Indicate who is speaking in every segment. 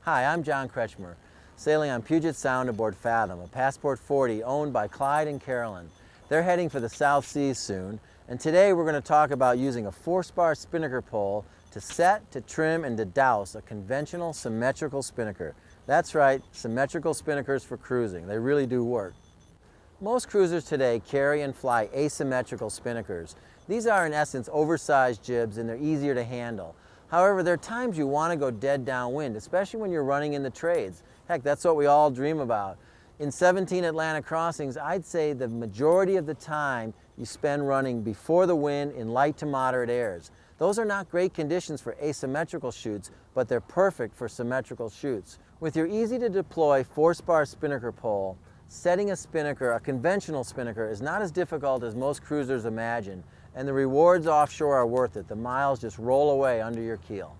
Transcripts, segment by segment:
Speaker 1: Hi, I'm John Kretschmer, sailing on Puget Sound aboard Fathom, a Passport 40 owned by Clyde and Carolyn. They're heading for the South Seas soon, and today we're going to talk about using a 4-spar spinnaker pole to set, to trim, and to douse a conventional symmetrical spinnaker. That's right, symmetrical spinnakers for cruising. They really do work. Most cruisers today carry and fly asymmetrical spinnakers. These are in essence oversized jibs and they're easier to handle. However, there are times you want to go dead downwind, especially when you're running in the trades. Heck, that's what we all dream about. In 17 Atlantic crossings, I'd say the majority of the time you spend running before the wind in light to moderate airs. Those are not great conditions for asymmetrical shoots, but they're perfect for symmetrical shoots. With your easy to deploy 4-spar spinnaker pole, setting a spinnaker, a conventional spinnaker, is not as difficult as most cruisers imagine, and the rewards offshore are worth it. The miles just roll away under your keel.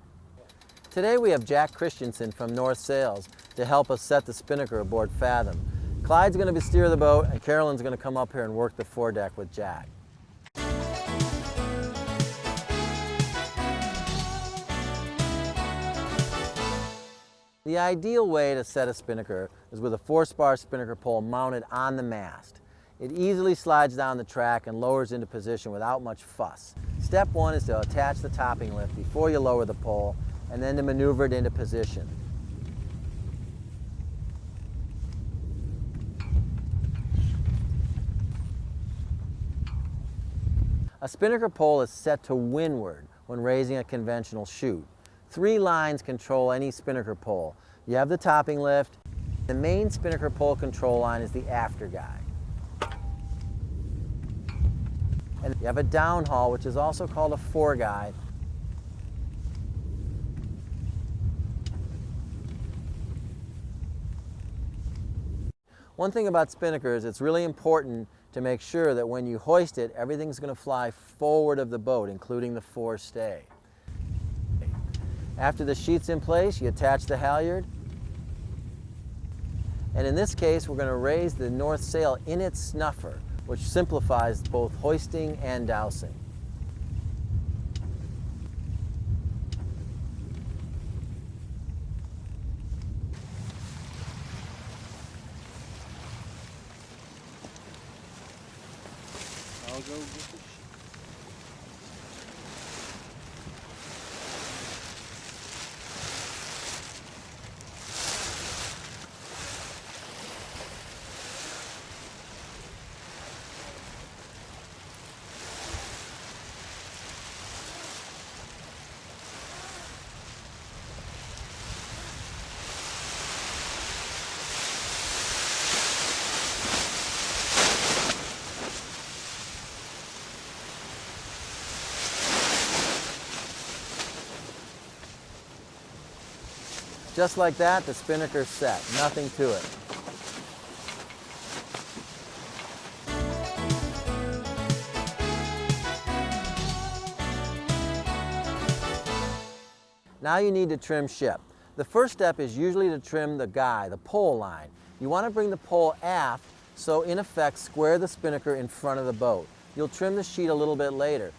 Speaker 1: Today we have Jack Christensen from North Sails to help us set the spinnaker aboard Fathom. Clyde's going to steer the boat and Carolyn's going to come up here and work the foredeck with Jack. The ideal way to set a spinnaker is with a 4-spar spinnaker pole mounted on the mast. It easily slides down the track and lowers into position without much fuss. Step 1 is to attach the topping lift before you lower the pole and then to maneuver it into position. A spinnaker pole is set to windward when raising a conventional chute. 3 lines control any spinnaker pole. You have the topping lift. The main spinnaker pole control line is the after guide. And you have a downhaul, which is also called a foreguide. One thing about spinnakers, it's really important to make sure that when you hoist it, everything's going to fly forward of the boat, including the forestay. After the sheet's in place, you attach the halyard. And in this case, we're going to raise the north sail in its snuffer, which simplifies both hoisting and dousing.
Speaker 2: I'll go get the sheet.
Speaker 1: Just like that, the spinnaker's set. Nothing to it. Now you need to trim ship. The first step is usually to trim the guy, the pole line. You want to bring the pole aft, so in effect square the spinnaker in front of the boat. You'll trim the sheet a little bit later.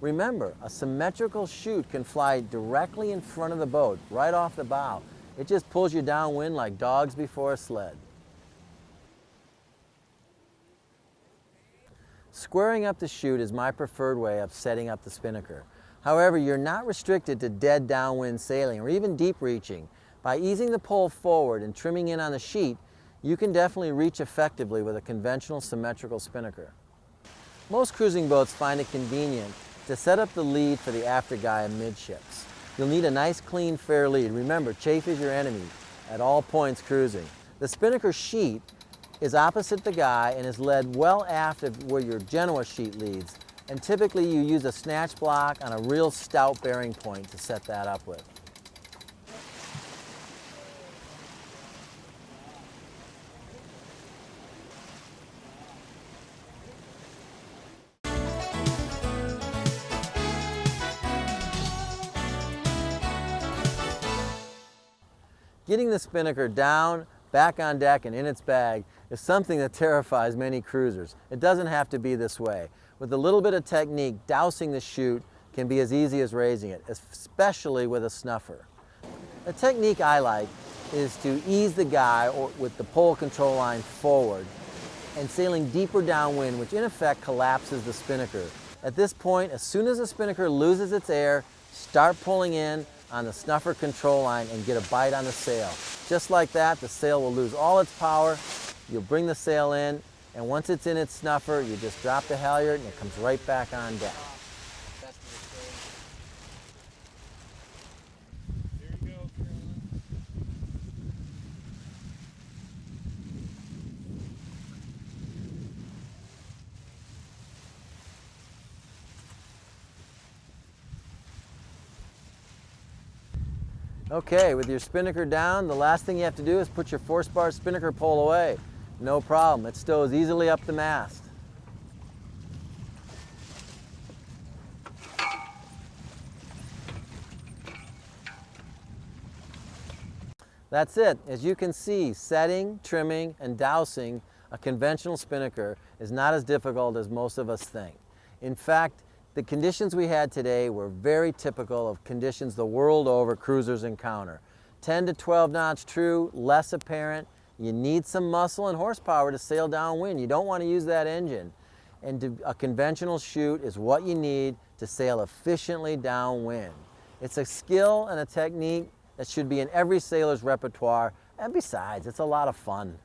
Speaker 1: Remember, a symmetrical chute can fly directly in front of the boat, right off the bow. It just pulls you downwind like dogs before a sled. Squaring up the chute is my preferred way of setting up the spinnaker. However, you're not restricted to dead downwind sailing or even deep reaching. By easing the pole forward and trimming in on the sheet, you can definitely reach effectively with a conventional symmetrical spinnaker. Most cruising boats find it convenient to set up the lead for the after guy amidships. You'll need a nice, clean, fair lead. Remember, chafe is your enemy at all points cruising. The spinnaker sheet is opposite the guy and is led well aft of where your Genoa sheet leads. And typically you use a snatch block on a real stout bearing point to set that up with. Getting the spinnaker down, back on deck, and in its bag is something that terrifies many cruisers. It doesn't have to be this way. With a little bit of technique, dousing the chute can be as easy as raising it, especially with a snuffer. The technique I like is to ease the guy with the pole control line forward and sailing deeper downwind, which in effect collapses the spinnaker. At this point, as soon as the spinnaker loses its air, start pulling in on the snuffer control line and get a bite on the sail. Just like that, the sail will lose all its power. You'll bring the sail in, and once it's in its snuffer, you just drop the halyard and it comes right back on deck.
Speaker 2: There you go, Carolyn.
Speaker 1: Okay, with your spinnaker down, the last thing you have to do is put your force bar spinnaker pole away. No problem, it stows easily up the mast. That's it. As you can see, setting, trimming, and dousing a conventional spinnaker is not as difficult as most of us think. In fact, the conditions we had today were very typical of conditions the world over cruisers encounter. 10 to 12 knots true, less apparent. You need some muscle and horsepower to sail downwind. You don't want to use that engine. And a conventional chute is what you need to sail efficiently downwind. It's a skill and a technique that should be in every sailor's repertoire, and besides, it's a lot of fun.